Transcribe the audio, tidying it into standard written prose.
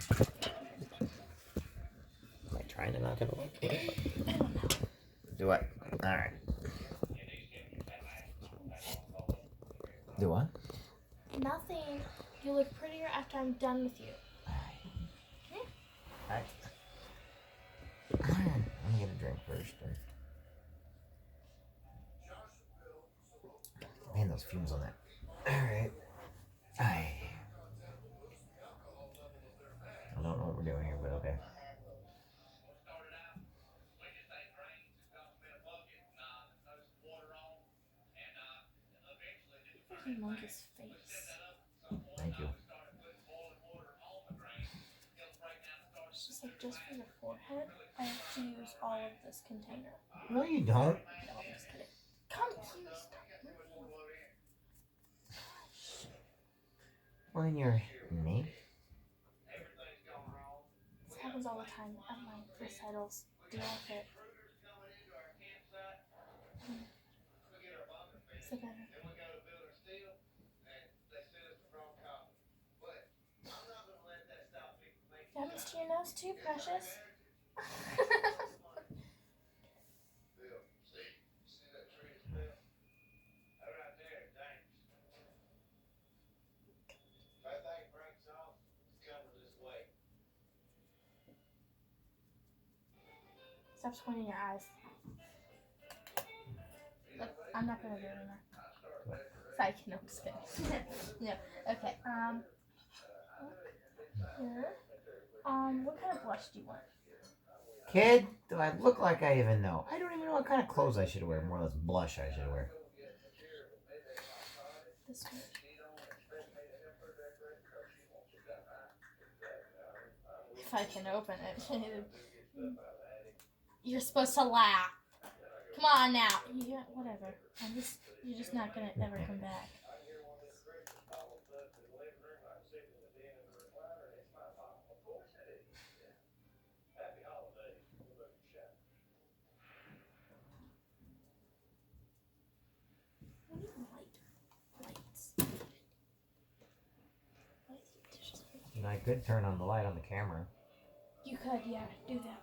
Am I trying to knock it over? I don't know. Do what? Alright. Do what? Nothing. You look prettier after I'm done with you. I'm gonna get a drink first. Man, those fumes on that. Alright. I don't know what we're doing here, but okay. Freaking monkey's face. Thank you. It's just like, just for your forehead, I have to use all of this container. No, you don't. No, I'm just kidding. Come here, stop moving. Well, in your name? This happens all the time at my recitals. Deal with it. Sit better. That happens to your nose too, precious. Stop squinting your eyes. Look, I'm not gonna do it anymore. Psych, no, I'm just kidding. No, okay, here. What kind of blush do you want? Kid, do I look like I even know? I don't even know what kind of clothes I should wear. More or less blush I should wear. This one. If I can open it. You're supposed to laugh. Come on now. Yeah, whatever. You're just not gonna ever come back. Lights. And I could turn on the light on the camera. You could, yeah, do that.